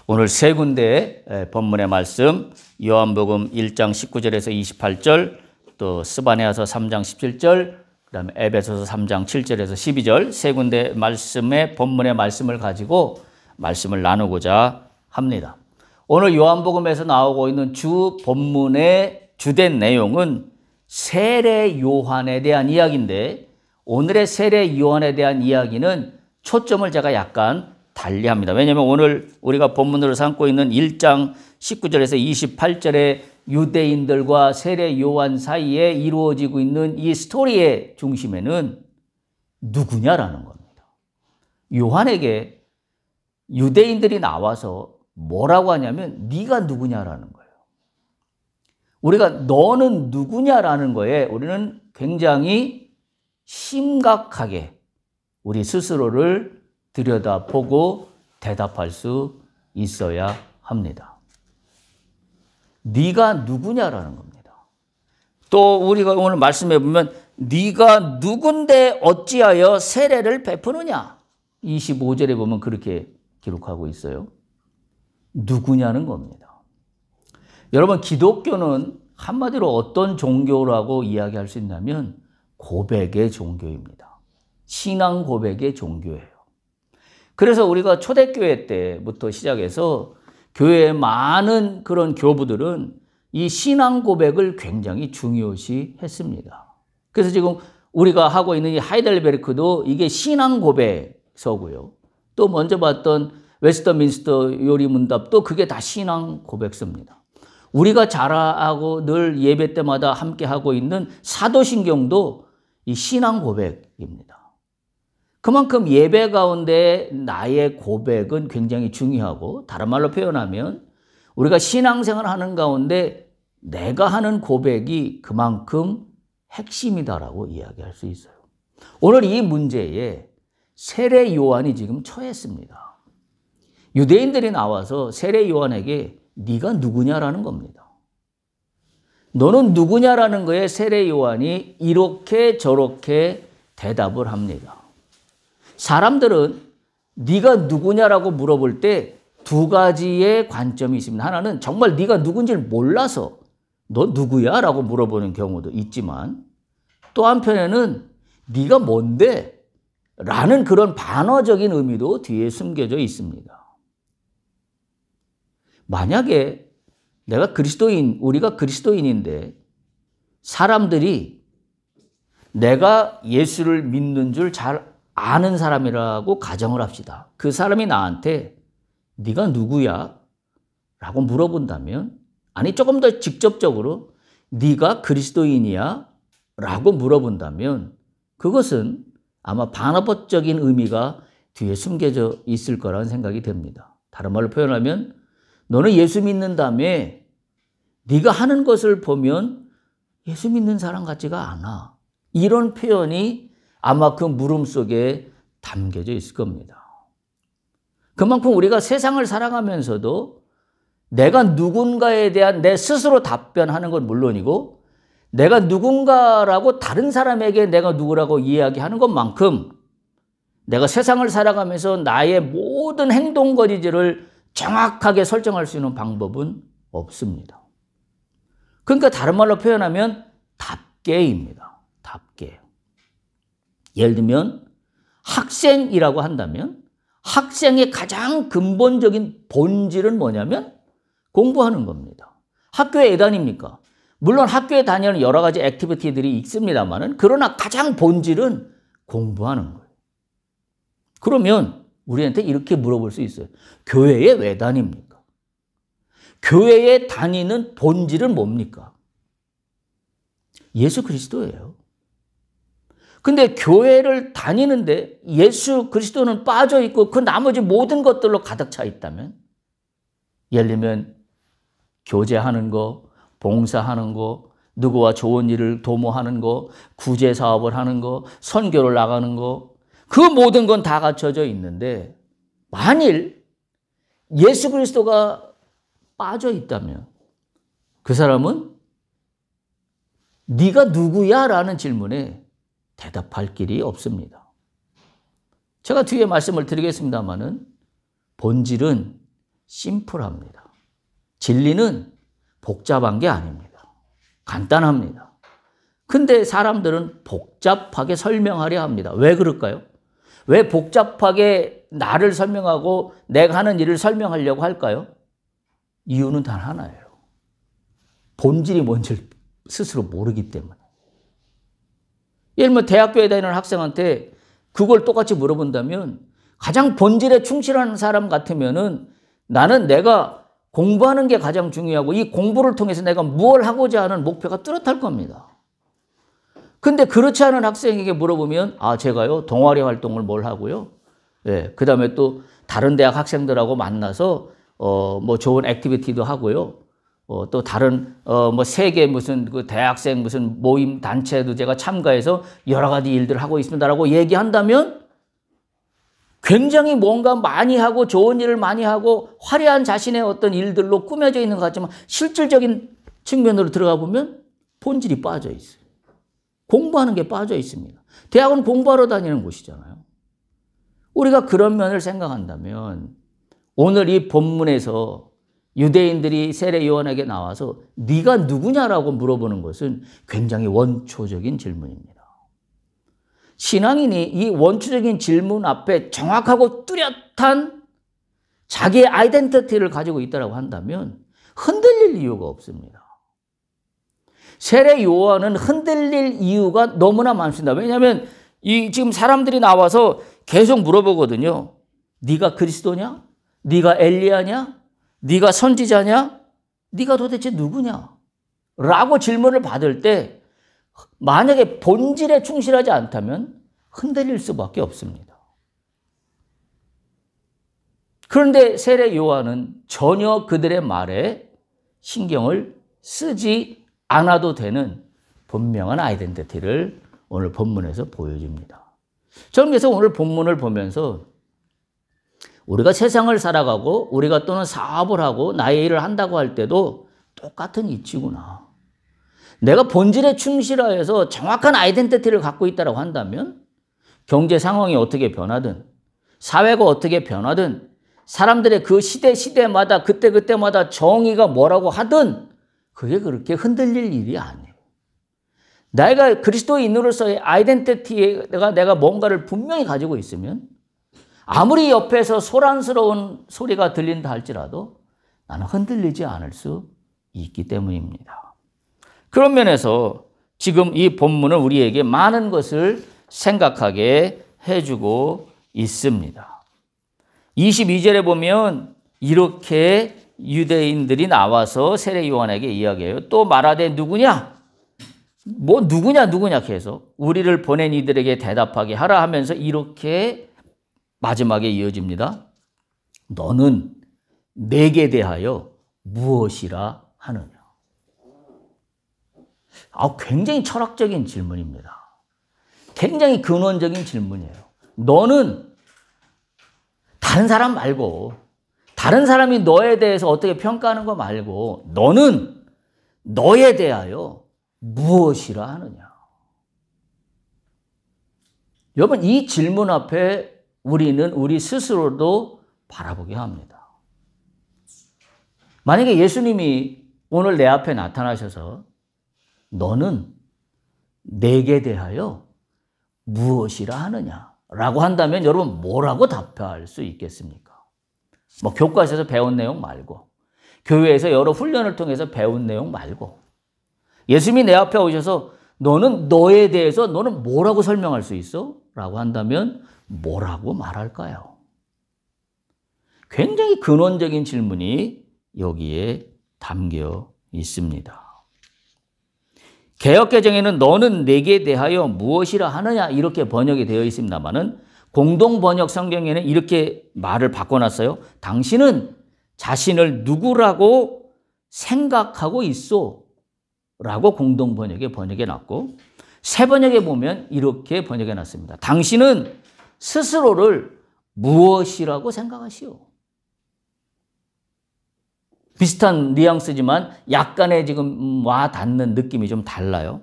오늘 세 군데의 본문의 말씀, 요한복음 1장 19절에서 28절, 또 스바냐서 3장 17절, 그다음에 에베소서 3장 7절에서 12절 세 군데 말씀의 본문의 말씀을 가지고 말씀을 나누고자 합니다. 오늘 요한복음에서 나오고 있는 주 본문의 주된 내용은 세례 요한에 대한 이야기인데, 오늘의 세례 요한에 대한 이야기는 초점을 제가 약간 달리합니다. 왜냐하면 오늘 우리가 본문으로 삼고 있는 1장 19절에서 28절의 유대인들과 세례 요한 사이에 이루어지고 있는 이 스토리의 중심에는 누구냐라는 겁니다. 요한에게 유대인들이 나와서 뭐라고 하냐면 네가 누구냐라는 거예요. 우리가 너는 누구냐라는 거에 우리는 굉장히 심각하게 우리 스스로를 들여다보고 대답할 수 있어야 합니다. 네가 누구냐라는 겁니다. 또 우리가 오늘 말씀해 보면 네가 누군데 어찌하여 세례를 베푸느냐? 25절에 보면 그렇게 기록하고 있어요. 누구냐는 겁니다. 여러분, 기독교는 한마디로 어떤 종교라고 이야기할 수 있냐면 고백의 종교입니다. 신앙 고백의 종교예요. 그래서 우리가 초대교회 때부터 시작해서 교회의 많은 그런 교부들은 이 신앙 고백을 굉장히 중요시 했습니다. 그래서 지금 우리가 하고 있는 이 하이델베르크도 이게 신앙 고백서고요. 또 먼저 봤던 웨스터민스터 요리문답도 그게 다 신앙 고백서입니다. 우리가 잘하고 늘 예배 때마다 함께 하고 있는 사도신경도 이 신앙 고백입니다. 그만큼 예배 가운데 나의 고백은 굉장히 중요하고, 다른 말로 표현하면 우리가 신앙생활을 하는 가운데 내가 하는 고백이 그만큼 핵심이다라고 이야기할 수 있어요. 오늘 이 문제에 세례 요한이 지금 처했습니다. 유대인들이 나와서 세례 요한에게 네가 누구냐라는 겁니다. 너는 누구냐라는 거에 세례 요한이 이렇게 저렇게 대답을 합니다. 사람들은 네가 누구냐라고 물어볼 때 두 가지의 관점이 있습니다. 하나는 정말 네가 누군지를 몰라서 너 누구야? 라고 물어보는 경우도 있지만, 또 한편에는 네가 뭔데? 라는 그런 반어적인 의미도 뒤에 숨겨져 있습니다. 만약에 내가 우리가 그리스도인인데 사람들이 내가 예수를 믿는 줄 잘 아는 사람이라고 가정을 합시다. 그 사람이 나한테 네가 누구야? 라고 물어본다면, 아니 조금 더 직접적으로 네가 그리스도인이야? 라고 물어본다면 그것은 아마 반어법적인 의미가 뒤에 숨겨져 있을 거라는 생각이 듭니다. 다른 말로 표현하면 너는 예수 믿는다며 네가 하는 것을 보면 예수 믿는 사람 같지가 않아. 이런 표현이 아마 그 물음 속에 담겨져 있을 겁니다. 그만큼 우리가 세상을 살아가면서도 내가 누군가에 대한 내 스스로 답변하는 건 물론이고, 내가 누군가라고 다른 사람에게 내가 누구라고 이야기하는 것만큼 내가 세상을 살아가면서 나의 모든 행동 거지들을 정확하게 설정할 수 있는 방법은 없습니다. 그러니까 다른 말로 표현하면 답게입니다. 답게. 예를 들면 학생이라고 한다면 학생의 가장 근본적인 본질은 뭐냐면 공부하는 겁니다. 학교에 왜 다닙니까? 물론 학교에 다니는 여러 가지 액티비티들이 있습니다만은, 그러나 가장 본질은 공부하는 거예요. 그러면 우리한테 이렇게 물어볼 수 있어요. 교회에 왜 다닙니까? 교회에 다니는 본질은 뭡니까? 예수 그리스도예요. 근데 교회를 다니는데 예수 그리스도는 빠져 있고 그 나머지 모든 것들로 가득 차 있다면, 예를 들면 교제하는 거, 봉사하는 거, 누구와 좋은 일을 도모하는 거, 구제 사업을 하는 거, 선교를 나가는 거, 그 모든 건 다 갖춰져 있는데, 만일 예수 그리스도가 빠져 있다면 그 사람은 네가 누구야? 라는 질문에 대답할 길이 없습니다. 제가 뒤에 말씀을 드리겠습니다마는 본질은 심플합니다. 진리는 복잡한 게 아닙니다. 간단합니다. 근데 사람들은 복잡하게 설명하려 합니다. 왜 그럴까요? 왜 복잡하게 나를 설명하고 내가 하는 일을 설명하려고 할까요? 이유는 단 하나예요. 본질이 뭔지 스스로 모르기 때문에. 예를 들면 대학교에 다니는 학생한테 그걸 똑같이 물어본다면 가장 본질에 충실한 사람 같으면은 나는 내가 공부하는 게 가장 중요하고 이 공부를 통해서 내가 무엇을 하고자 하는 목표가 뚜렷할 겁니다. 근데 그렇지 않은 학생에게 물어보면 제가요 동아리 활동을 뭘 하고요. 그 다음에 또 다른 대학 학생들하고 만나서 뭐 좋은 액티비티도 하고요. 또 다른 뭐 세계 무슨 그 대학생 무슨 모임 단체도 제가 참가해서 여러 가지 일들을 하고 있습니다라고 얘기한다면 굉장히 뭔가 많이 하고 좋은 일을 많이 하고 화려한 자신의 어떤 일들로 꾸며져 있는 것 같지만 실질적인 측면으로 들어가 보면 본질이 빠져 있어요. 공부하는 게 빠져 있습니다. 대학은 공부하러 다니는 곳이잖아요. 우리가 그런 면을 생각한다면 오늘 이 본문에서 유대인들이 세례 요한에게 나와서 네가 누구냐라고 물어보는 것은 굉장히 원초적인 질문입니다. 신앙인이 이 원초적인 질문 앞에 정확하고 뚜렷한 자기의 아이덴티티를 가지고 있다고 한다면 흔들릴 이유가 없습니다. 세례 요한은 흔들릴 이유가 너무나 많습니다. 왜냐하면 지금 사람들이 나와서 계속 물어보거든요. 네가 그리스도냐? 네가 엘리야냐? 네가 선지자냐? 네가 도대체 누구냐? 라고 질문을 받을 때 만약에 본질에 충실하지 않다면 흔들릴 수밖에 없습니다. 그런데 세례 요한은 전혀 그들의 말에 신경을 쓰지 않아도 되는 분명한 아이덴티티를 오늘 본문에서 보여줍니다. 저는 그래서 오늘 본문을 보면서 우리가 세상을 살아가고 우리가 또는 사업을 하고 나의 일을 한다고 할 때도 똑같은 이치구나. 내가 본질에 충실하여서 정확한 아이덴티티를 갖고 있다고 한다면 경제 상황이 어떻게 변하든 사회가 어떻게 변하든 사람들의 그 시대마다 그때마다 정의가 뭐라고 하든 그게 그렇게 흔들릴 일이 아니에요. 내가 그리스도인으로서의 아이덴티티에 내가 뭔가를 분명히 가지고 있으면 아무리 옆에서 소란스러운 소리가 들린다 할지라도 나는 흔들리지 않을 수 있기 때문입니다. 그런 면에서 지금 이 본문은 우리에게 많은 것을 생각하게 해주고 있습니다. 22절에 보면 이렇게 유대인들이 나와서 세례 요한에게 이야기해요. 또 말하되 누구냐? 뭐 누구냐 계속 우리를 보낸 이들에게 대답하게 하라 하면서 이렇게 마지막에 이어집니다. 너는 내게 대하여 무엇이라 하느냐? 굉장히 철학적인 질문입니다. 굉장히 근원적인 질문이에요. 너는 다른 사람 말고 다른 사람이 너에 대해서 어떻게 평가하는 거 말고 너는 너에 대하여 무엇이라 하느냐? 여러분 이 질문 앞에 우리는 우리 스스로도 바라보게 합니다. 만약에 예수님이 오늘 내 앞에 나타나셔서 너는 내게 대하여 무엇이라 하느냐? 라고 한다면 여러분 뭐라고 답할 수 있겠습니까? 뭐 교과서에서 배운 내용 말고 교회에서 여러 훈련을 통해서 배운 내용 말고 예수님이 내 앞에 오셔서 너는 너에 대해서 너는 뭐라고 설명할 수 있어? 라고 한다면 뭐라고 말할까요? 굉장히 근원적인 질문이 여기에 담겨 있습니다. 개역개정에는 너는 내게 대하여 무엇이라 하느냐 이렇게 번역이 되어 있습니다만은 공동번역 성경에는 이렇게 말을 바꿔놨어요. 당신은 자신을 누구라고 생각하고 있소? 라고 공동번역에 번역해놨고 새 번역에 보면 이렇게 번역해놨습니다. 당신은 스스로를 무엇이라고 생각하시오? 비슷한 뉘앙스지만 약간의 지금 와 닿는 느낌이 좀 달라요.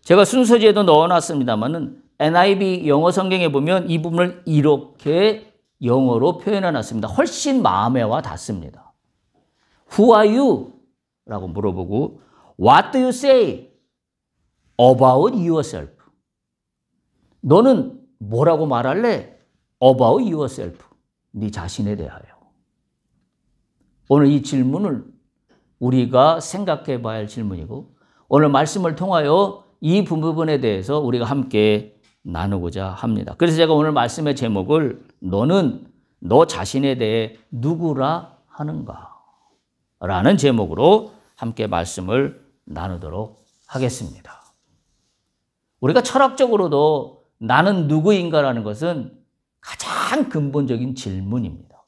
제가 순서지에도 넣어놨습니다만은 NIV 영어 성경에 보면 이 부분을 이렇게 영어로 표현해 놨습니다. 훨씬 마음에 와 닿습니다. Who are you? 라고 물어보고 What do you say about yourself? 너는 뭐라고 말할래? About yourself. 네 자신에 대하여. 오늘 이 질문을 우리가 생각해 봐야 할 질문이고 오늘 말씀을 통하여 이 부분에 대해서 우리가 함께 나누고자 합니다. 그래서 제가 오늘 말씀의 제목을 너는 너 자신에 대해 누구라 하는가? 라는 제목으로 함께 말씀을 나누도록 하겠습니다. 우리가 철학적으로도 나는 누구인가라는 것은 가장 근본적인 질문입니다.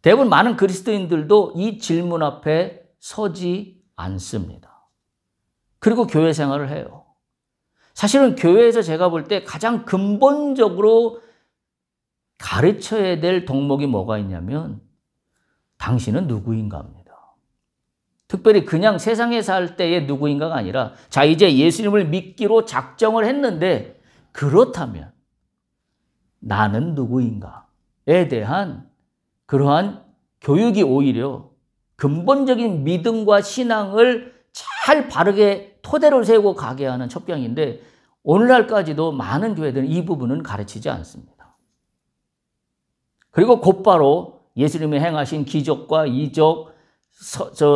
대부분 많은 그리스도인들도 이 질문 앞에 서지 않습니다. 그리고 교회 생활을 해요. 사실은 교회에서 제가 볼 때 가장 근본적으로 가르쳐야 될 덕목이 뭐가 있냐면 당신은 누구인가 합니다. 특별히 그냥 세상에 살 때의 누구인가가 아니라 자 이제 예수님을 믿기로 작정을 했는데 그렇다면 나는 누구인가에 대한 그러한 교육이 오히려 근본적인 믿음과 신앙을 잘 바르게 토대로 세우고 가게 하는 첩경인데 오늘날까지도 많은 교회들은 이 부분은 가르치지 않습니다. 그리고 곧바로 예수님이 행하신 기적과 이적,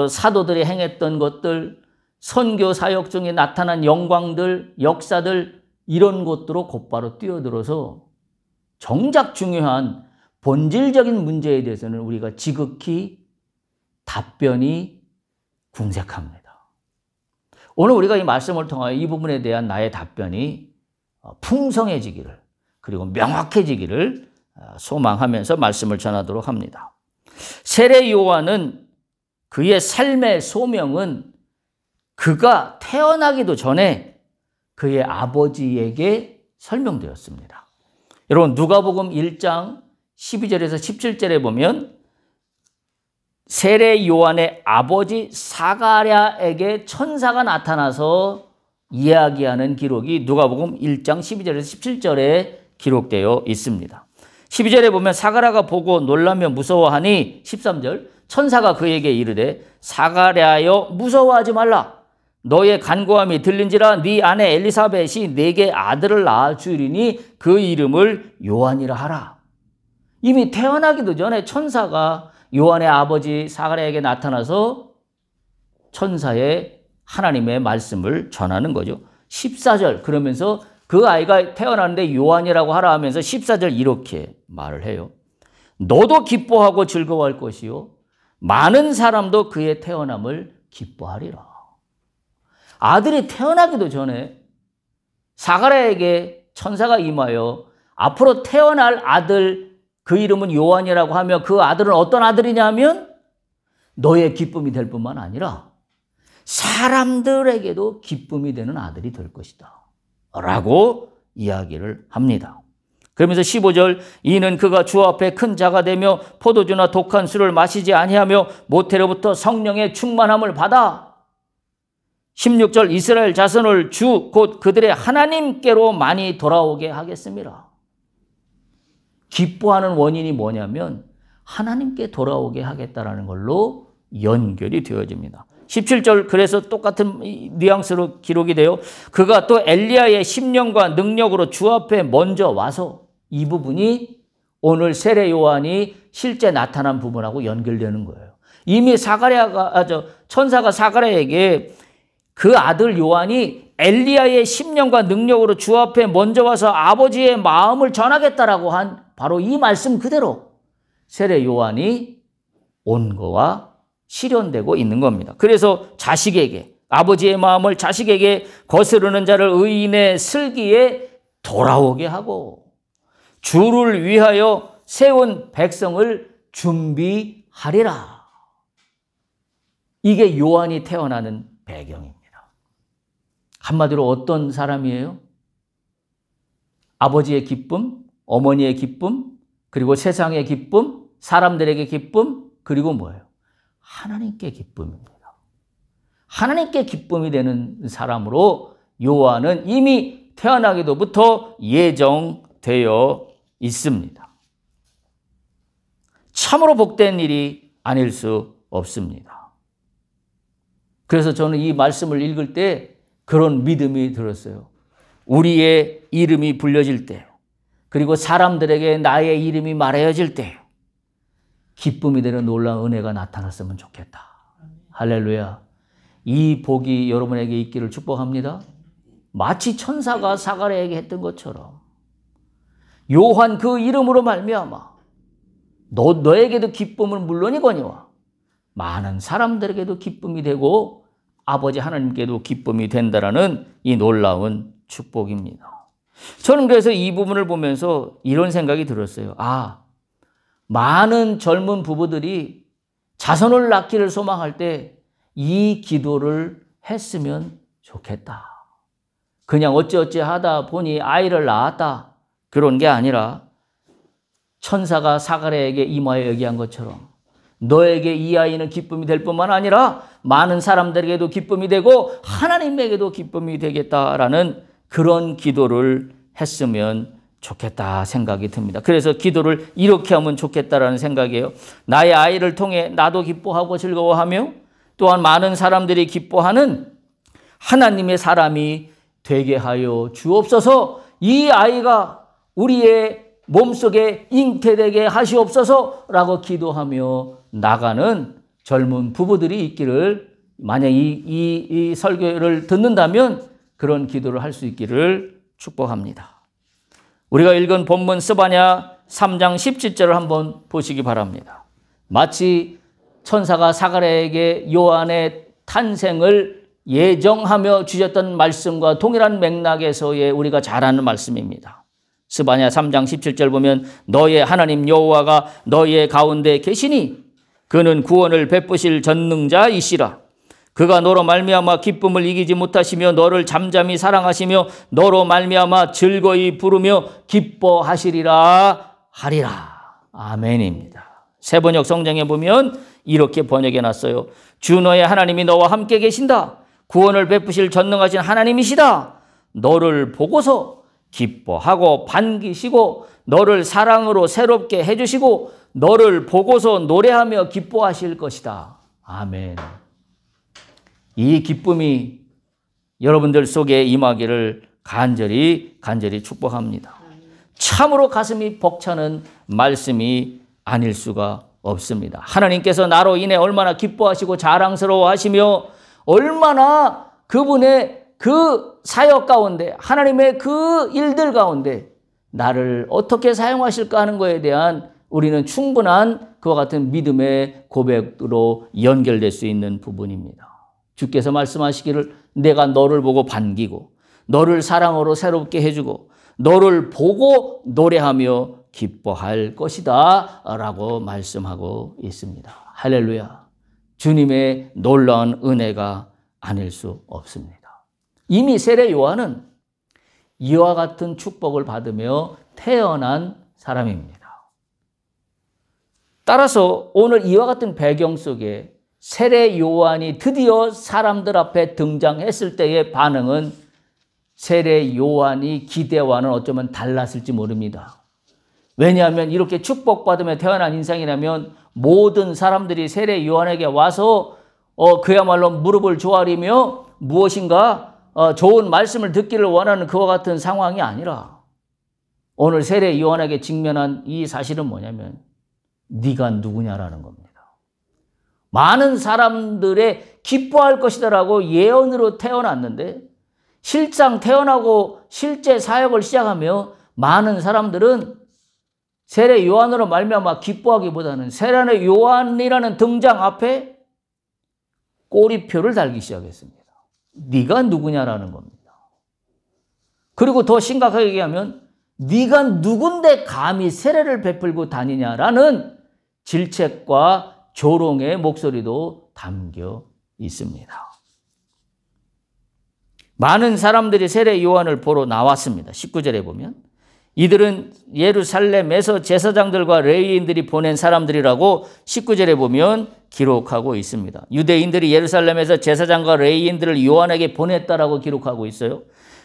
사도들이 행했던 것들, 선교 사역 중에 나타난 영광들, 역사들 이런 것들로 곧바로 뛰어들어서 정작 중요한 본질적인 문제에 대해서는 우리가 지극히 답변이 궁색합니다. 오늘 우리가 이 말씀을 통하여 이 부분에 대한 나의 답변이 풍성해지기를 그리고 명확해지기를 소망하면서 말씀을 전하도록 합니다. 세례 요한은 그의 삶의 소명은 그가 태어나기도 전에 그의 아버지에게 설명되었습니다. 여러분 누가복음 1장 12절에서 17절에 보면 세례 요한의 아버지 사가랴에게 천사가 나타나서 이야기하는 기록이 누가복음 1장 12절에서 17절에 기록되어 있습니다. 12절에 보면 사가랴가 보고 놀라며 무서워하니 13절 천사가 그에게 이르되 사가랴여 무서워하지 말라. 너의 간구함이 들린지라 네 아내 엘리사벳이 네게 아들을 낳아 주리니 그 이름을 요한이라 하라. 이미 태어나기도 전에 천사가 요한의 아버지 사가랴에게 나타나서 천사의 하나님의 말씀을 전하는 거죠. 14절 그러면서 그 아이가 태어났는데 요한이라고 하라 하면서 14절 이렇게 말을 해요. 너도 기뻐하고 즐거워할 것이요 많은 사람도 그의 태어남을 기뻐하리라. 아들이 태어나기도 전에 사가랴에게 천사가 임하여 앞으로 태어날 아들 그 이름은 요한이라고 하며 그 아들은 어떤 아들이냐면 너의 기쁨이 될 뿐만 아니라 사람들에게도 기쁨이 되는 아들이 될 것이다 라고 이야기를 합니다. 그러면서 15절 이는 그가 주 앞에 큰 자가 되며 포도주나 독한 술을 마시지 아니하며 모태로부터 성령의 충만함을 받아 16절 이스라엘 자손을 주 곧 그들의 하나님께로 많이 돌아오게 하겠습니다. 기뻐하는 원인이 뭐냐면 하나님께 돌아오게 하겠다라는 걸로 연결이 되어집니다. 17절 그래서 똑같은 뉘앙스로 기록이 돼요. 그가 또 엘리야의 심령과 능력으로 주 앞에 먼저 와서 이 부분이 오늘 세례 요한이 실제 나타난 부분하고 연결되는 거예요. 이미 천사가 사가랴에게 그 아들 요한이 엘리야의 심령과 능력으로 주 앞에 먼저 와서 아버지의 마음을 전하겠다라고 한 바로 이 말씀 그대로 세례 요한이 온 거와 실현되고 있는 겁니다. 그래서 자식에게 아버지의 마음을 자식에게 거스르는 자를 의인의 슬기에 돌아오게 하고 주를 위하여 세운 백성을 준비하리라. 이게 요한이 태어나는 배경입니다. 한마디로 어떤 사람이에요? 아버지의 기쁨, 어머니의 기쁨, 그리고 세상의 기쁨, 사람들에게 기쁨, 그리고 뭐예요? 하나님께 기쁨입니다. 하나님께 기쁨이 되는 사람으로 요한은 이미 태어나기도부터 예정되어 있습니다. 참으로 복된 일이 아닐 수 없습니다. 그래서 저는 이 말씀을 읽을 때 그런 믿음이 들었어요. 우리의 이름이 불려질 때, 그리고 사람들에게 나의 이름이 말해질 때 기쁨이 되는 놀라운 은혜가 나타났으면 좋겠다. 할렐루야. 이 복이 여러분에게 있기를 축복합니다. 마치 천사가 사가랴에게 했던 것처럼 요한 그 이름으로 말미암아 너에게도 기쁨은 물론이거니와 많은 사람들에게도 기쁨이 되고 아버지 하나님께도 기쁨이 된다라는 이 놀라운 축복입니다. 저는 그래서 이 부분을 보면서 이런 생각이 들었어요. 많은 젊은 부부들이 자손을 낳기를 소망할 때 이 기도를 했으면 좋겠다. 그냥 어찌어찌 하다 보니 아이를 낳았다. 그런 게 아니라 천사가 사가랴에게 임하여 얘기한 것처럼 너에게 이 아이는 기쁨이 될 뿐만 아니라 많은 사람들에게도 기쁨이 되고 하나님에게도 기쁨이 되겠다라는 그런 기도를 했으면 좋겠다 생각이 듭니다. 그래서 기도를 이렇게 하면 좋겠다라는 생각이에요. 나의 아이를 통해 나도 기뻐하고 즐거워하며 또한 많은 사람들이 기뻐하는 하나님의 사람이 되게 하여 주옵소서. 이 아이가 우리의 몸속에 잉태되게 하시옵소서라고 기도하며 나가는 젊은 부부들이 있기를, 만약 이 설교를 듣는다면 그런 기도를 할 수 있기를 축복합니다. 우리가 읽은 본문 스바냐 3장 17절을 한번 보시기 바랍니다. 마치 천사가 사가랴에게 요한의 탄생을 예정하며 주셨던 말씀과 동일한 맥락에서의 우리가 잘 아는 말씀입니다. 스바냐 3장 17절 보면 너의 하나님 여호와가 너의 가운데 계시니 그는 구원을 베푸실 전능자이시라. 그가 너로 말미암아 기쁨을 이기지 못하시며 너를 잠잠히 사랑하시며 너로 말미암아 즐거이 부르며 기뻐하시리라 하리라. 아멘입니다. 세번역 성경에 보면 이렇게 번역해 놨어요. 주 너의 하나님이 너와 함께 계신다. 구원을 베푸실 전능하신 하나님이시다. 너를 보고서 기뻐하고 반기시고 너를 사랑으로 새롭게 해주시고 너를 보고서 노래하며 기뻐하실 것이다. 아멘. 이 기쁨이 여러분들 속에 임하기를 간절히 축복합니다. 참으로 가슴이 벅차는 말씀이 아닐 수가 없습니다. 하나님께서 나로 인해 얼마나 기뻐하시고 자랑스러워하시며 얼마나 그분의 그 사역 가운데 하나님의 그 일들 가운데 나를 어떻게 사용하실까 하는 것에 대한 우리는 충분한 그와 같은 믿음의 고백으로 연결될 수 있는 부분입니다. 주께서 말씀하시기를 내가 너를 보고 반기고 너를 사랑으로 새롭게 해주고 너를 보고 노래하며 기뻐할 것이다 라고 말씀하고 있습니다. 할렐루야. 주님의 놀라운 은혜가 아닐 수 없습니다. 이미 세례 요한은 이와 같은 축복을 받으며 태어난 사람입니다. 따라서 오늘 이와 같은 배경 속에 세례 요한이 드디어 사람들 앞에 등장했을 때의 반응은 세례 요한이 기대와는 어쩌면 달랐을지 모릅니다. 왜냐하면 이렇게 축복받으며 태어난 인생이라면 모든 사람들이 세례 요한에게 와서 그야말로 무릎을 조아리며 무엇인가 좋은 말씀을 듣기를 원하는 그와 같은 상황이 아니라 오늘 세례 요한에게 직면한 이 사실은 뭐냐면 네가 누구냐라는 겁니다. 많은 사람들의 기뻐할 것이다라고 예언으로 태어났는데 실상 태어나고 실제 사역을 시작하며 많은 사람들은 세례 요한으로 말미암아 기뻐하기보다는 세례 요한이라는 등장 앞에 꼬리표를 달기 시작했습니다. 네가 누구냐라는 겁니다. 그리고 더 심각하게 얘기하면 네가 누군데 감히 세례를 베풀고 다니냐라는 질책과 조롱의 목소리도 담겨 있습니다. 많은 사람들이 세례 요한을 보러 나왔습니다. 19절에 보면 이들은 예루살렘에서 제사장들과 레위인들이 보낸 사람들이라고 19절에 보면 기록하고 있습니다. 유대인들이 예루살렘에서 제사장과 레위인들을 요한에게 보냈다라고 기록하고 있어요.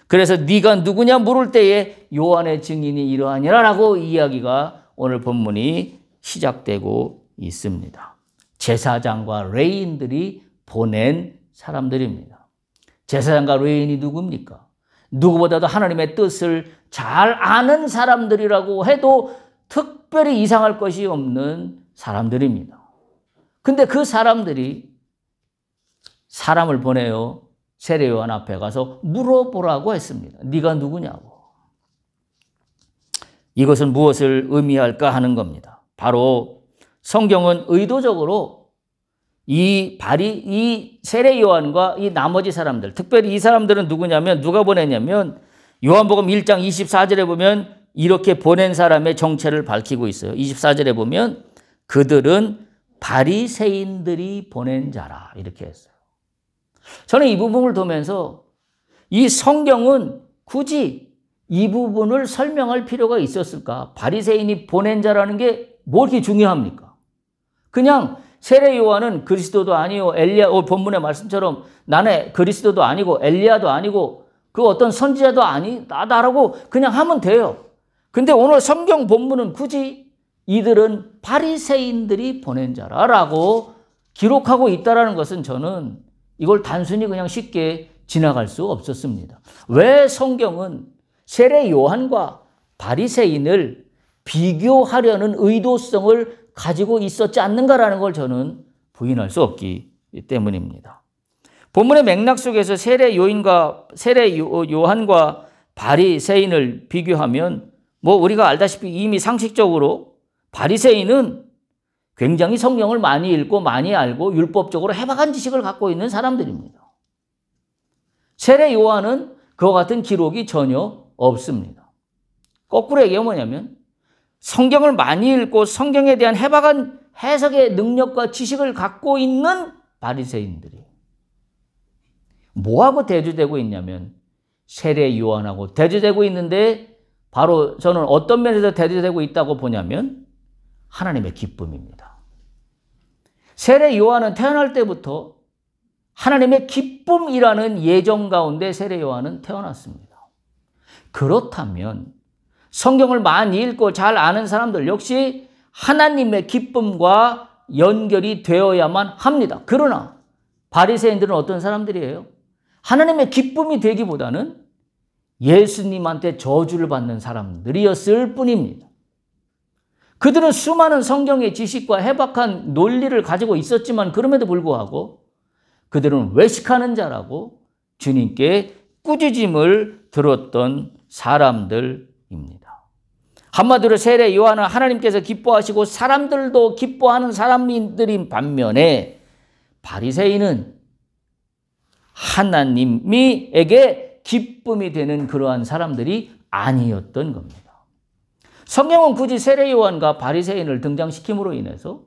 그래서 네가 누구냐 물을 때에 요한의 증인이 이러하니라라고 이야기가 오늘 본문이 시작되고 있습니다. 제사장과 레위인들이 보낸 사람들입니다. 제사장과 레위인이 누굽니까? 누구보다도 하나님의 뜻을 잘 아는 사람들이라고 해도 특별히 이상할 것이 없는 사람들입니다. 근데 그 사람들이 사람을 보내어 세례요한 앞에 가서 물어보라고 했습니다. 네가 누구냐고. 이것은 무엇을 의미할까 하는 겁니다. 바로 성경은 의도적으로 이 세례요한과 이 나머지 사람들, 특별히 이 사람들은 누구냐면 누가 보냈냐면 요한복음 1장 24절에 보면 이렇게 보낸 사람의 정체를 밝히고 있어요. 24절에 보면 그들은 바리새인들이 보낸 자라 이렇게 했어요. 저는 이 부분을 보면서 이 성경은 굳이 이 부분을 설명할 필요가 있었을까? 바리새인이 보낸 자라는 게 뭐 이렇게 중요합니까? 그냥 세례 요한은 그리스도도 아니요 엘리야, 본문의 말씀처럼 나는 그리스도도 아니고 엘리야도 아니고 그 어떤 선지자도 아니다라고 그냥 하면 돼요. 근데 오늘 성경 본문은 굳이 이들은 바리새인들이 보낸 자라라고 기록하고 있다라는 것은 저는 이걸 단순히 그냥 쉽게 지나갈 수 없었습니다. 왜 성경은 세례 요한과 바리새인을 비교하려는 의도성을 가지고 있었지 않는가라는 걸 저는 부인할 수 없기 때문입니다. 본문의 맥락 속에서 세례 요한과 바리새인을 비교하면 뭐 우리가 알다시피 이미 상식적으로 바리새인은 굉장히 성경을 많이 읽고 많이 알고 율법적으로 해박한 지식을 갖고 있는 사람들입니다. 세례 요한은 그와 같은 기록이 전혀 없습니다. 거꾸로 얘기하면 뭐냐면 성경을 많이 읽고 성경에 대한 해박한 해석의 능력과 지식을 갖고 있는 바리새인들이 뭐하고 대조되고 있냐면 세례 요한하고 대조되고 있는데 바로 저는 어떤 면에서 대조되고 있다고 보냐면 하나님의 기쁨입니다. 세례 요한은 태어날 때부터 하나님의 기쁨이라는 예정 가운데 세례 요한은 태어났습니다. 그렇다면 성경을 많이 읽고 잘 아는 사람들 역시 하나님의 기쁨과 연결이 되어야만 합니다. 그러나 바리새인들은 어떤 사람들이에요? 하나님의 기쁨이 되기보다는 예수님한테 저주를 받는 사람들이었을 뿐입니다. 그들은 수많은 성경의 지식과 해박한 논리를 가지고 있었지만 그럼에도 불구하고 그들은 외식하는 자라고 주님께 꾸짖음을 들었던 사람들입니다. 한마디로 세례 요한은 하나님께서 기뻐하시고 사람들도 기뻐하는 사람들인 반면에 바리새인은 하나님에게 기쁨이 되는 그러한 사람들이 아니었던 겁니다. 성경은 굳이 세례 요한과 바리새인을 등장시킴으로 인해서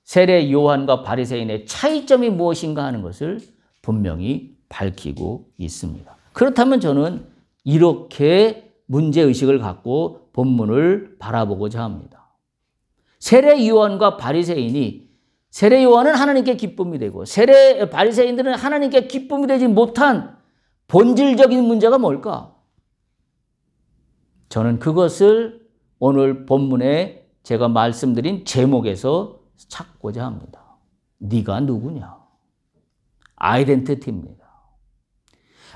세례 요한과 바리새인의 차이점이 무엇인가 하는 것을 분명히 밝히고 있습니다. 그렇다면 저는 이렇게 문제의식을 갖고 본문을 바라보고자 합니다. 세례 요한과 바리새인이 세례 요한은 하나님께 기쁨이 되고 바리새인들은 하나님께 기쁨이 되지 못한 본질적인 문제가 뭘까? 저는 그것을 오늘 본문에 제가 말씀드린 제목에서 찾고자 합니다. 네가 누구냐? 아이덴티티입니다.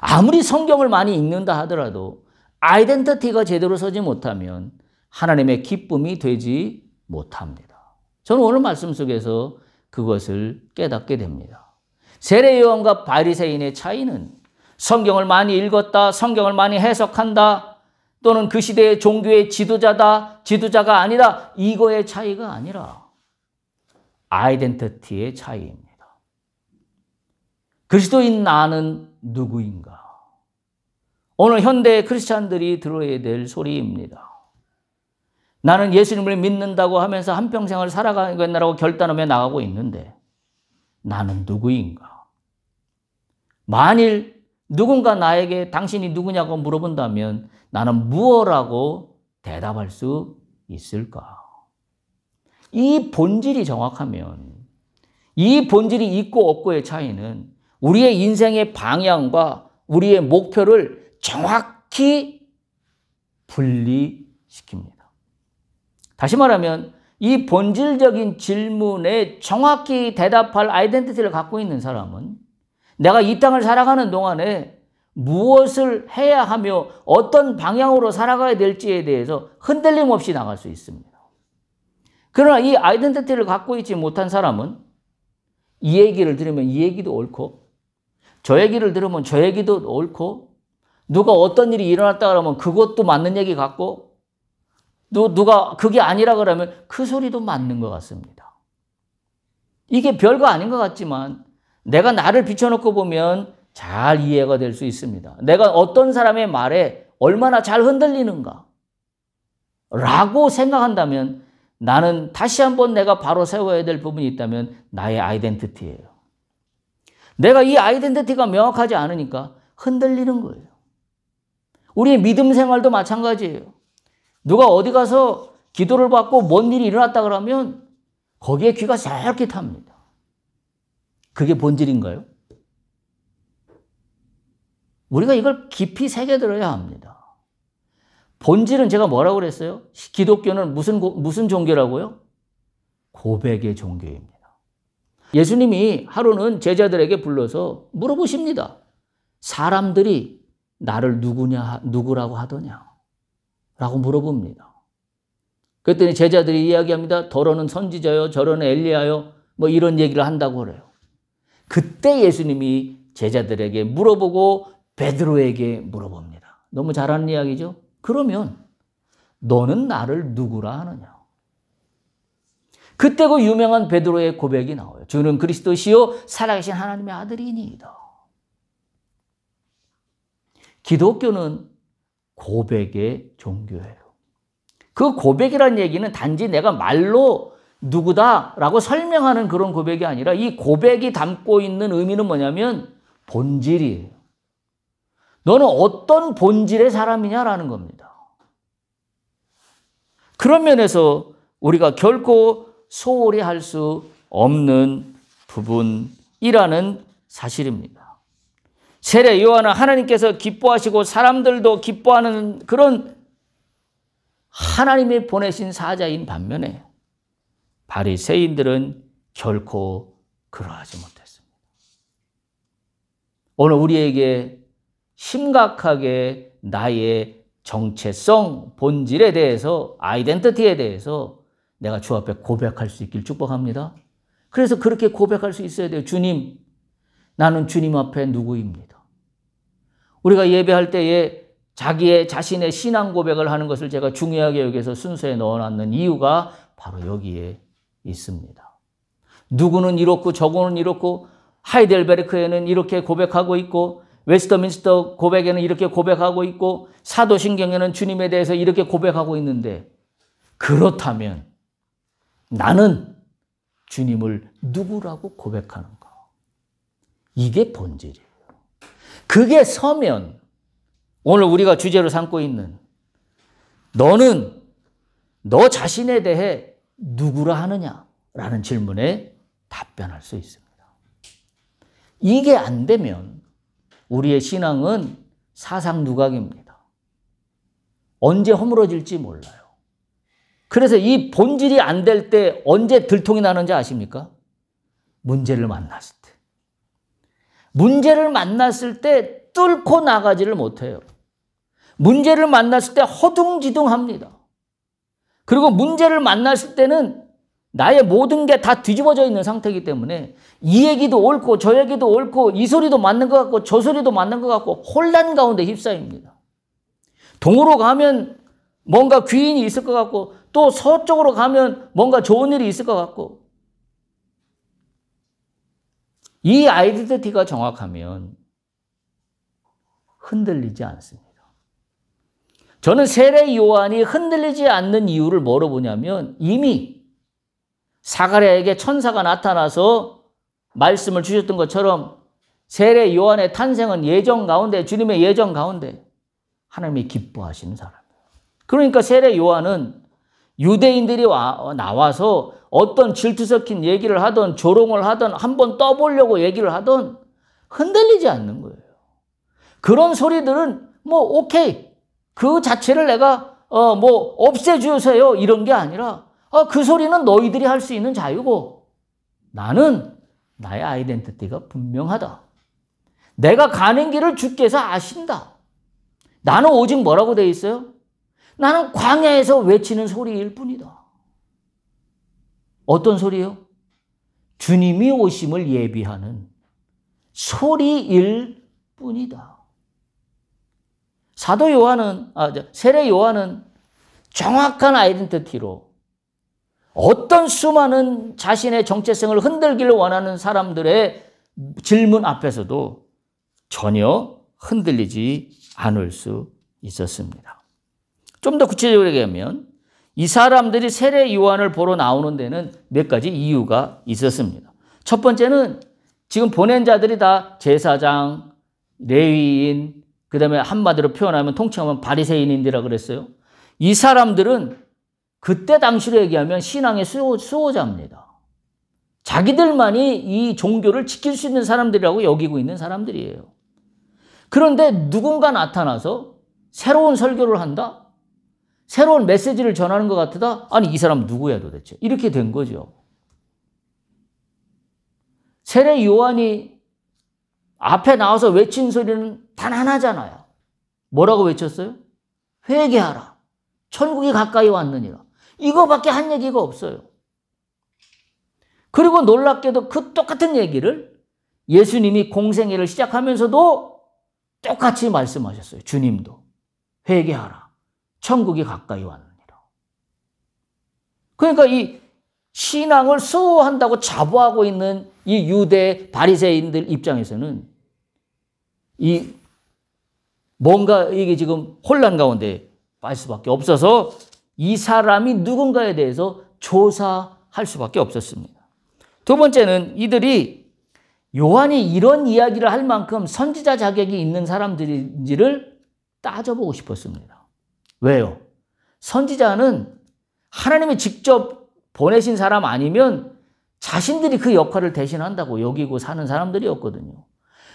아무리 성경을 많이 읽는다 하더라도 아이덴티티가 제대로 서지 못하면 하나님의 기쁨이 되지 못합니다. 저는 오늘 말씀 속에서 그것을 깨닫게 됩니다. 세례 요한과 바리새인의 차이는 성경을 많이 읽었다, 성경을 많이 해석한다, 또는 그 시대의 종교의 지도자다, 지도자가 아니다, 이거의 차이가 아니라 아이덴티티의 차이입니다. 그리스도인 나는 누구인가? 오늘 현대 크리스찬들이 들어야 될 소리입니다. 나는 예수님을 믿는다고 하면서 한평생을 살아가겠다고 결단하며 나가고 있는데 나는 누구인가? 만일 누군가 나에게 당신이 누구냐고 물어본다면 나는 무엇라고 대답할 수 있을까? 이 본질이 정확하면 이 본질이 있고 없고의 차이는 우리의 인생의 방향과 우리의 목표를 정확히 분리시킵니다. 다시 말하면 이 본질적인 질문에 정확히 대답할 아이덴티티를 갖고 있는 사람은 내가 이 땅을 살아가는 동안에 무엇을 해야 하며 어떤 방향으로 살아가야 될지에 대해서 흔들림 없이 나갈 수 있습니다. 그러나 이 아이덴티티를 갖고 있지 못한 사람은 이 얘기를 들으면 이 얘기도 옳고 저 얘기를 들으면 저 얘기도 옳고 누가 어떤 일이 일어났다 그러면 그것도 맞는 얘기 같고 또 누가 그게 아니라 그러면 그 소리도 맞는 것 같습니다. 이게 별거 아닌 것 같지만 내가 나를 비춰놓고 보면 잘 이해가 될 수 있습니다. 내가 어떤 사람의 말에 얼마나 잘 흔들리는가 라고 생각한다면 나는 다시 한번 내가 바로 세워야 될 부분이 있다면 나의 아이덴티티예요. 내가 이 아이덴티티가 명확하지 않으니까 흔들리는 거예요. 우리의 믿음 생활도 마찬가지예요. 누가 어디 가서 기도를 받고 뭔 일이 일어났다 그러면 거기에 귀가 솔깃합니다. 그게 본질인가요? 우리가 이걸 깊이 새겨들어야 합니다. 본질은 제가 뭐라고 그랬어요? 기독교는 무슨 종교라고요? 고백의 종교입니다. 예수님이 하루는 제자들에게 불러서 물어보십니다. 사람들이 나를 누구라고 하더냐? 라고 물어봅니다. 그랬더니 제자들이 이야기합니다. 더러는 선지자요, 저러는 엘리야요, 뭐 이런 얘기를 한다고 그래요. 그때 예수님이 제자들에게 물어보고 베드로에게 물어봅니다. 너무 잘하는 이야기죠? 그러면 너는 나를 누구라 하느냐? 그때 그 유명한 베드로의 고백이 나와요. 주는 그리스도시요 살아계신 하나님의 아들이니이다. 기독교는 고백의 종교예요. 그 고백이라는 얘기는 단지 내가 말로 누구다라고 설명하는 그런 고백이 아니라 이 고백이 담고 있는 의미는 뭐냐면 본질이에요. 너는 어떤 본질의 사람이냐라는 겁니다. 그런 면에서 우리가 결코 소홀히 할 수 없는 부분이라는 사실입니다. 세례 요한은 하나님께서 기뻐하시고 사람들도 기뻐하는 그런 하나님이 보내신 사자인 반면에 바리새인들은 결코 그러하지 못했습니다. 오늘 우리에게 심각하게 나의 정체성, 본질에 대해서, 아이덴티티에 대해서 내가 주 앞에 고백할 수 있길 축복합니다. 그래서 그렇게 고백할 수 있어야 돼요. 주님, 나는 주님 앞에 누구입니다. 우리가 예배할 때에 자신의 신앙 고백을 하는 것을 제가 중요하게 여기서 순서에 넣어놨는 이유가 바로 여기에 있습니다. 누구는 이렇고 저거는 이렇고 하이델베르크에는 이렇게 고백하고 있고 웨스터민스터 고백에는 이렇게 고백하고 있고 사도신경에는 주님에 대해서 이렇게 고백하고 있는데 그렇다면 나는 주님을 누구라고 고백하는가? 이게 본질이에요. 그게 서면 오늘 우리가 주제로 삼고 있는 너는 너 자신에 대해 누구라 하느냐라는 질문에 답변할 수 있습니다. 이게 안 되면 우리의 신앙은 사상 누각입니다. 언제 허물어질지 몰라요. 그래서 이 본질이 안 될 때 언제 들통이 나는지 아십니까? 문제를 만났을 때. 문제를 만났을 때 뚫고 나가지를 못해요. 문제를 만났을 때 허둥지둥합니다. 그리고 문제를 만났을 때는 나의 모든 게 다 뒤집어져 있는 상태이기 때문에 이 얘기도 옳고 저 얘기도 옳고 이 소리도 맞는 것 같고 저 소리도 맞는 것 같고 혼란 가운데 휩싸입니다. 동으로 가면 뭔가 귀인이 있을 것 같고 또 서쪽으로 가면 뭔가 좋은 일이 있을 것 같고 이 아이덴티티가 정확하면 흔들리지 않습니다. 저는 세례 요한이 흔들리지 않는 이유를 뭐로 보냐면 이미 사가랴에게 천사가 나타나서 말씀을 주셨던 것처럼 세례 요한의 탄생은 예정 가운데 주님의 예정 가운데 하나님이 기뻐하시는 사람이에요. 그러니까 세례 요한은 유대인들이 나와서 어떤 질투 섞인 얘기를 하던 조롱을 하던 한번 떠보려고 얘기를 하던 흔들리지 않는 거예요. 그런 소리들은 오케이. 그 자체를 내가 없애주세요. 이런 게 아니라 그 소리는 너희들이 할 수 있는 자유고 나는 나의 아이덴티티가 분명하다. 내가 가는 길을 주께서 아신다. 나는 오직 뭐라고 돼 있어요? 나는 광야에서 외치는 소리일 뿐이다. 어떤 소리요? 주님이 오심을 예비하는 소리일 뿐이다. 세례 요한은 정확한 아이덴티티로 어떤 수많은 자신의 정체성을 흔들기를 원하는 사람들의 질문 앞에서도 전혀 흔들리지 않을 수 있었습니다. 좀 더 구체적으로 얘기하면 이 사람들이 세례 요한을 보러 나오는 데는 몇 가지 이유가 있었습니다. 첫 번째는 지금 보낸 자들이 다 제사장, 레위인, 그 다음에 한마디로 표현하면 통칭하면 바리새인인이라 그랬어요. 이 사람들은 그때 당시로 얘기하면 신앙의 수호자입니다. 자기들만이 이 종교를 지킬 수 있는 사람들이라고 여기고 있는 사람들이에요. 그런데 누군가 나타나서 새로운 설교를 한다? 새로운 메시지를 전하는 것 같다? 아니, 이 사람 누구야 도대체? 이렇게 된 거죠. 세례 요한이 앞에 나와서 외친 소리는 단 하나잖아요. 뭐라고 외쳤어요? 회개하라. 천국이 가까이 왔느니라. 이거밖에 한 얘기가 없어요. 그리고 놀랍게도 그 똑같은 얘기를 예수님이 공생애를 시작하면서도 똑같이 말씀하셨어요. 주님도 회개하라. 천국이 가까이 왔느니라. 그러니까 이 신앙을 수호한다고 자부하고 있는 이 유대 바리새인들 입장에서는 이 뭔가 이게 지금 혼란 가운데 빠질 수밖에 없어서 이 사람이 누군가에 대해서 조사할 수밖에 없었습니다. 두 번째는 이들이 요한이 이런 이야기를 할 만큼 선지자 자격이 있는 사람들인지를 따져보고 싶었습니다. 왜요? 선지자는 하나님이 직접 보내신 사람 아니면 자신들이 그 역할을 대신한다고 여기고 사는 사람들이었거든요.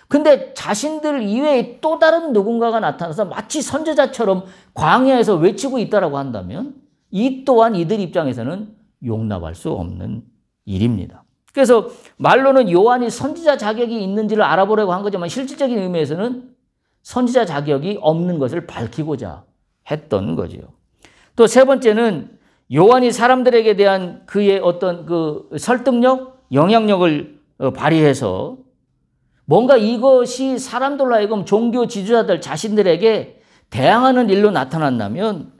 근데 자신들 이외에 또 다른 누군가가 나타나서 마치 선지자처럼 광야에서 외치고 있다라고 한다면 이 또한 이들 입장에서는 용납할 수 없는 일입니다. 그래서 말로는 요한이 선지자 자격이 있는지를 알아보려고 한 거지만 실질적인 의미에서는 선지자 자격이 없는 것을 밝히고자 했던 거죠. 또 세 번째는 요한이 사람들에게 대한 그의 어떤 그 설득력, 영향력을 발휘해서 뭔가 이것이 사람들로 하여금 종교 지도자들 자신들에게 대항하는 일로 나타난다면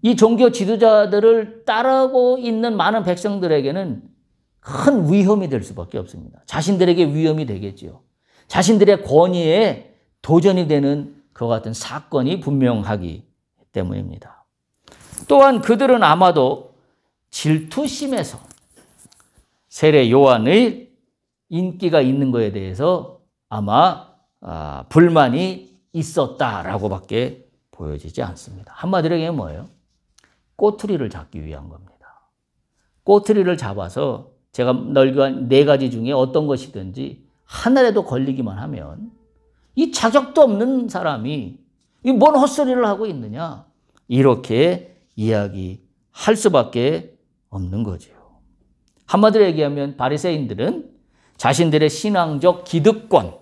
이 종교 지도자들을 따르고 있는 많은 백성들에게는 큰 위험이 될 수밖에 없습니다. 자신들에게 위험이 되겠죠. 자신들의 권위에 도전이 되는 그와 같은 사건이 분명하기 때문입니다. 또한 그들은 아마도 질투심에서 세례 요한의 인기가 있는 것에 대해서 아마 불만이 있었다라고밖에 보여지지 않습니다. 한마디로 얘기하면 뭐예요? 꼬투리를 잡기 위한 겁니다. 꼬투리를 잡아서 제가 널교한 네 가지 중에 어떤 것이든지 하나라도 걸리기만 하면 이 자격도 없는 사람이 뭔 헛소리를 하고 있느냐 이렇게 이야기할 수밖에 없는 거죠. 한마디로 얘기하면 바리새인들은 자신들의 신앙적 기득권,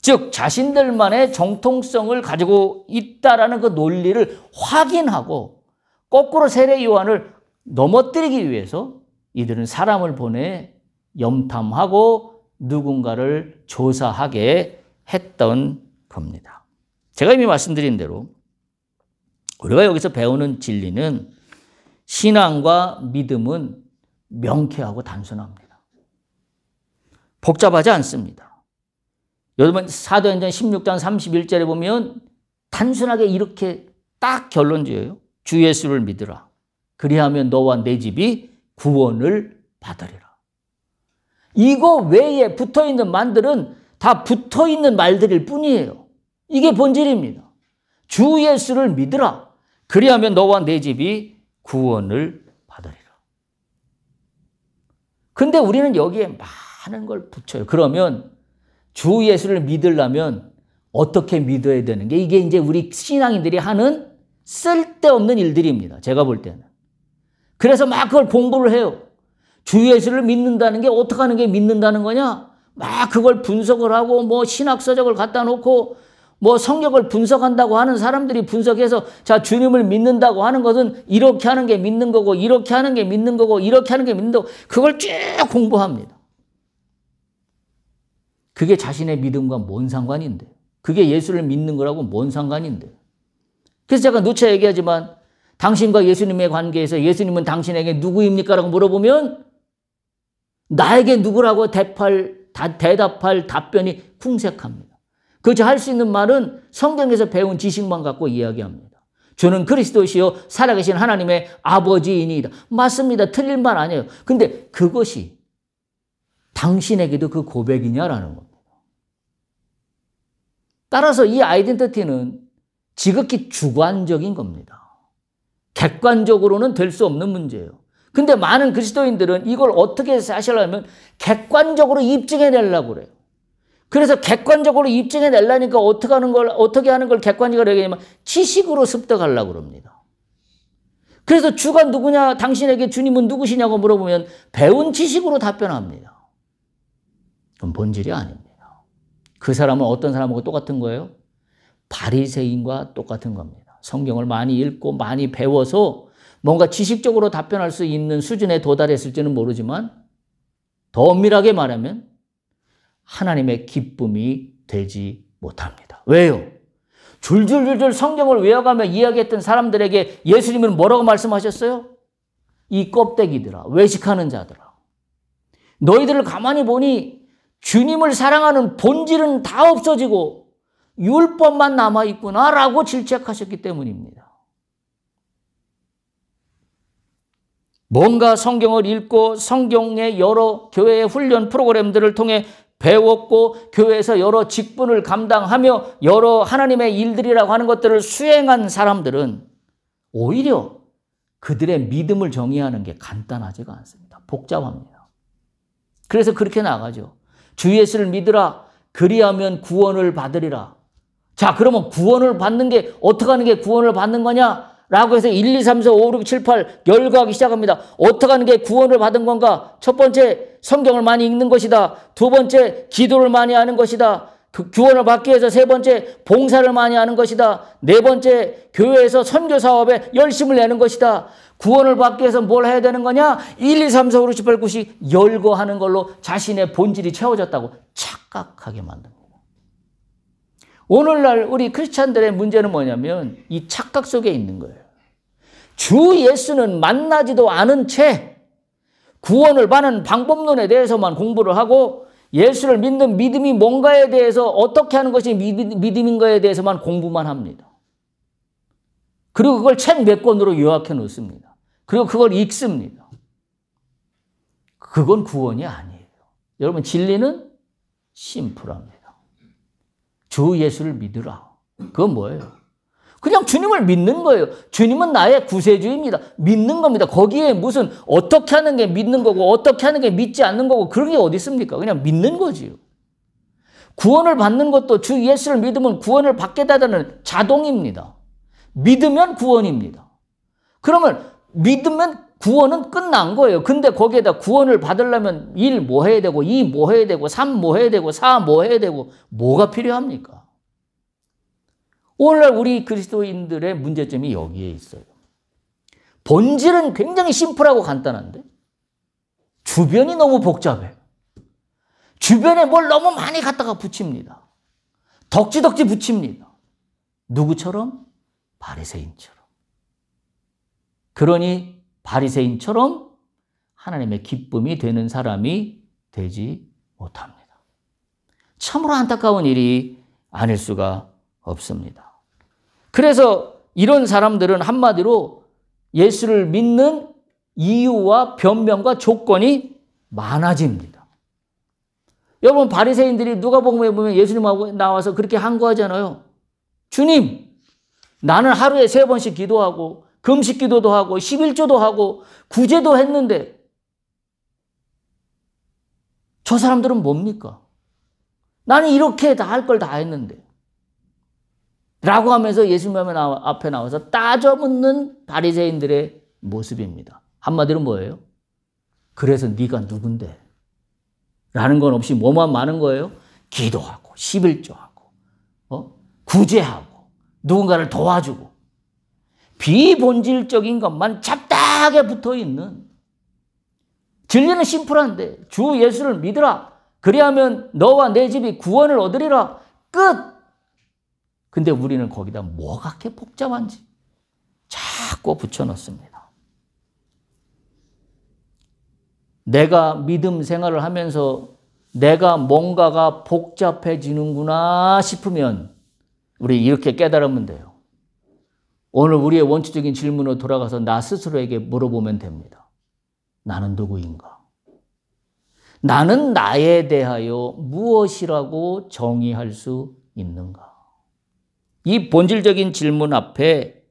즉 자신들만의 정통성을 가지고 있다라는 그 논리를 확인하고 거꾸로 세례 요한을 넘어뜨리기 위해서 이들은 사람을 보내 염탐하고 누군가를 조사하게 했던 겁니다. 제가 이미 말씀드린 대로 우리가 여기서 배우는 진리는 신앙과 믿음은 명쾌하고 단순합니다. 복잡하지 않습니다. 여러분 사도행전 16장 31절에 보면 단순하게 이렇게 딱 결론 지어요. 주 예수를 믿으라. 그리하면 너와 내 집이 구원을 받으리라. 이거 외에 붙어있는 말들은 다 붙어있는 말들일 뿐이에요. 이게 본질입니다. 주 예수를 믿으라. 그리하면 너와 내 집이 구원을 받으리라. 근데 우리는 여기에 많은 걸 붙여요. 그러면 주 예수를 믿으려면 어떻게 믿어야 되는 게 이게 이제 우리 신앙인들이 하는 쓸데없는 일들입니다. 제가 볼 때는. 그래서 막 그걸 공부를 해요. 주 예수를 믿는다는 게 어떻게 하는 게 믿는다는 거냐? 막 그걸 분석을 하고 뭐 신학서적을 갖다 놓고 뭐 성경을 분석한다고 하는 사람들이 분석해서 자, 주님을 믿는다고 하는 것은 이렇게 하는 게 믿는 거고 이렇게 하는 게 믿는 거고 이렇게 하는 게 믿는 거고 그걸 쭉 공부합니다. 그게 자신의 믿음과 뭔 상관인데? 그게 예수를 믿는 거라고 뭔 상관인데? 그래서 제가 누차 얘기하지만 당신과 예수님의 관계에서 예수님은 당신에게 누구입니까? 라고 물어보면 나에게 누구라고 대답할 답변이 궁색합니다. 그저 할 수 있는 말은 성경에서 배운 지식만 갖고 이야기합니다. 주는 그리스도시요 살아계신 하나님의 아버지이니이다. 맞습니다. 틀린 말 아니에요. 근데 그것이 당신에게도 그 고백이냐라는 겁니다. 따라서 이 아이덴티티는 지극히 주관적인 겁니다. 객관적으로는 될 수 없는 문제예요. 근데 많은 그리스도인들은 이걸 어떻게 하시려면 객관적으로 입증해내려고 그래요. 그래서 객관적으로 입증해내려니까 어떻게 하는 걸 객관적으로 얘기하면 지식으로 습득하려고 그럽니다. 그래서 주가 누구냐, 당신에게 주님은 누구시냐고 물어보면 배운 지식으로 답변합니다. 그건 본질이 아닙니다. 그 사람은 어떤 사람하고 똑같은 거예요? 바리새인과 똑같은 겁니다. 성경을 많이 읽고 많이 배워서 뭔가 지식적으로 답변할 수 있는 수준에 도달했을지는 모르지만 더 엄밀하게 말하면 하나님의 기쁨이 되지 못합니다. 왜요? 줄줄줄줄 성경을 외워가며 이야기했던 사람들에게 예수님은 뭐라고 말씀하셨어요? 이 껍데기들아, 외식하는 자들아. 너희들을 가만히 보니 주님을 사랑하는 본질은 다 없어지고 율법만 남아있구나라고 질책하셨기 때문입니다. 뭔가 성경을 읽고 성경의 여러 교회의 훈련 프로그램들을 통해 배웠고 교회에서 여러 직분을 감당하며 여러 하나님의 일들이라고 하는 것들을 수행한 사람들은 오히려 그들의 믿음을 정의하는 게 간단하지가 않습니다. 복잡합니다. 그래서 그렇게 나가죠. 주 예수를 믿으라. 그리하면 구원을 받으리라. 자, 그러면 구원을 받는 게 어떻게 하는 게 구원을 받는 거냐? 라고 해서 1, 2, 3, 4, 5, 6, 7, 8 열거하기 시작합니다. 어떻게 하는 게 구원을 받은 건가? 첫 번째, 성경을 많이 읽는 것이다. 두 번째, 기도를 많이 하는 것이다. 그 구원을 받기 위해서 세 번째, 봉사를 많이 하는 것이다. 네 번째, 교회에서 선교 사업에 열심을 내는 것이다. 구원을 받기 위해서 뭘 해야 되는 거냐? 1, 2, 3, 4, 5, 6, 7, 8, 9시 열거하는 걸로 자신의 본질이 채워졌다고 착각하게 만듭니다. 오늘날 우리 크리스찬들의 문제는 뭐냐면 이 착각 속에 있는 거예요. 주 예수는 만나지도 않은 채 구원을 받는 방법론에 대해서만 공부를 하고 예수를 믿는 믿음이 뭔가에 대해서 어떻게 하는 것이 믿음인가에 대해서만 공부만 합니다. 그리고 그걸 책 몇 권으로 요약해 놓습니다. 그리고 그걸 읽습니다. 그건 구원이 아니에요. 여러분, 진리는 심플합니다. 주 예수를 믿으라. 그건 뭐예요? 그냥 주님을 믿는 거예요. 주님은 나의 구세주입니다. 믿는 겁니다. 거기에 무슨 어떻게 하는 게 믿는 거고 어떻게 하는 게 믿지 않는 거고 그런 게 어디 있습니까? 그냥 믿는 거지요. 구원을 받는 것도 주 예수를 믿으면 구원을 받게 되다는 자동입니다. 믿으면 구원입니다. 그러면 믿으면 구원은 끝난 거예요. 근데 거기에다 구원을 받으려면 1 뭐 해야 되고 2 뭐 해야 되고 3 뭐 해야 되고 4 뭐 해야 되고 뭐가 필요합니까? 오늘날 우리 그리스도인들의 문제점이 여기에 있어요. 본질은 굉장히 심플하고 간단한데 주변이 너무 복잡해요. 주변에 뭘 너무 많이 갖다가 붙입니다. 덕지덕지 붙입니다. 누구처럼? 바리새인처럼. 그러니 바리새인처럼 하나님의 기쁨이 되는 사람이 되지 못합니다. 참으로 안타까운 일이 아닐 수가 없습니다. 그래서 이런 사람들은 한마디로 예수를 믿는 이유와 변명과 조건이 많아집니다. 여러분, 바리새인들이 누가복음에 보면 예수님하고 나와서 그렇게 항거하잖아요. 주님, 나는 하루에 3번씩 기도하고 금식 기도도 하고 11조도 하고 구제도 했는데 저 사람들은 뭡니까? 나는 이렇게 다 할 걸 다 했는데 라고 하면서 예수님 앞에 나와서 따져묻는 바리새인들의 모습입니다. 한마디로 뭐예요? 그래서 네가 누군데? 라는 건 없이 뭐만 많은 거예요? 기도하고 11조하고 구제하고 누군가를 도와주고 비본질적인 것만 잡다하게 붙어있는, 진리는 심플한데 주 예수를 믿으라. 그리하면 너와 내 집이 구원을 얻으리라. 끝. 근데 우리는 거기다 뭐가 그렇게 복잡한지 자꾸 붙여넣습니다. 내가 믿음 생활을 하면서 내가 뭔가가 복잡해지는구나 싶으면 우리 이렇게 깨달으면 돼요. 오늘 우리의 원초적인 질문으로 돌아가서 나 스스로에게 물어보면 됩니다. 나는 누구인가? 나는 나에 대하여 무엇이라고 정의할 수 있는가? 이 본질적인 질문 앞에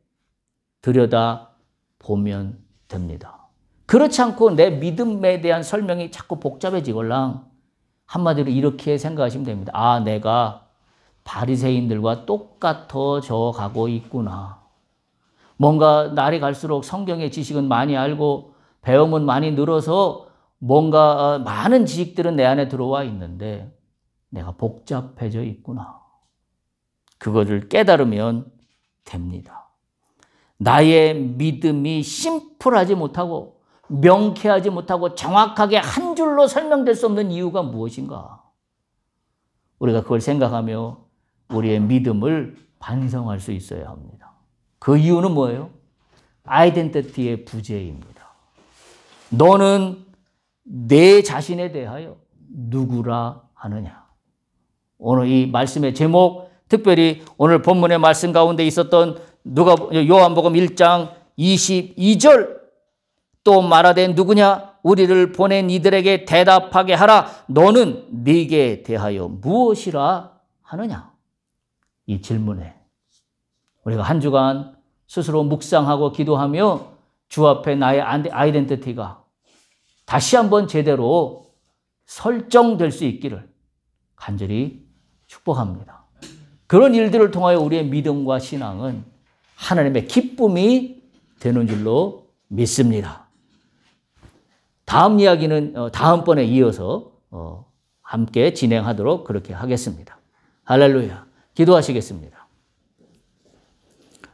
들여다 보면 됩니다. 그렇지 않고 내 믿음에 대한 설명이 자꾸 복잡해지걸랑 한마디로 이렇게 생각하시면 됩니다. 아, 내가 바리새인들과 똑같아져 가고 있구나. 뭔가 날이 갈수록 성경의 지식은 많이 알고 배움은 많이 늘어서 뭔가 많은 지식들은 내 안에 들어와 있는데 내가 복잡해져 있구나. 그것을 깨달으면 됩니다. 나의 믿음이 심플하지 못하고 명쾌하지 못하고 정확하게 한 줄로 설명될 수 없는 이유가 무엇인가? 우리가 그걸 생각하며 우리의 믿음을 반성할 수 있어야 합니다. 그 이유는 뭐예요? 아이덴티티의 부재입니다. 너는 내 자신에 대하여 누구라 하느냐? 오늘 이 말씀의 제목, 특별히 오늘 본문의 말씀 가운데 있었던 요한복음 1장 22절, 또 말하되 누구냐? 우리를 보낸 이들에게 대답하게 하라. 너는 네게 대하여 무엇이라 하느냐? 이 질문에 우리가 한 주간 스스로 묵상하고 기도하며 주 앞에 나의 아이덴티티가 다시 한번 제대로 설정될 수 있기를 간절히 축복합니다. 그런 일들을 통하여 우리의 믿음과 신앙은 하나님의 기쁨이 되는 줄로 믿습니다. 다음 이야기는 다음번에 이어서 함께 진행하도록 그렇게 하겠습니다. 할렐루야. 기도하시겠습니다.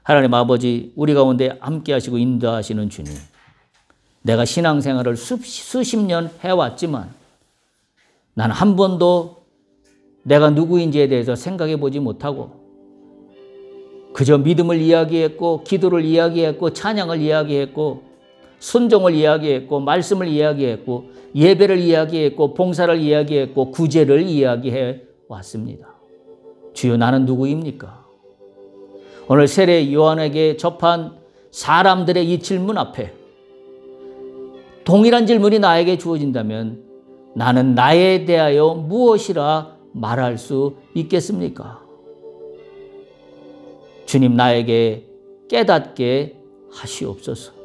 하나님 아버지, 우리 가운데 함께 하시고 인도하시는 주님, 내가 신앙생활을 수십 년 해왔지만 난 한 번도 내가 누구인지에 대해서 생각해 보지 못하고 그저 믿음을 이야기했고 기도를 이야기했고 찬양을 이야기했고 순종을 이야기했고 말씀을 이야기했고 예배를 이야기했고 봉사를 이야기했고 구제를 이야기해 왔습니다. 주여, 나는 누구입니까? 오늘 세례 요한에게 접한 사람들의 이 질문 앞에 동일한 질문이 나에게 주어진다면 나는 나에 대하여 무엇이라 말할 수 있겠습니까? 주님, 나에게 깨닫게 하시옵소서.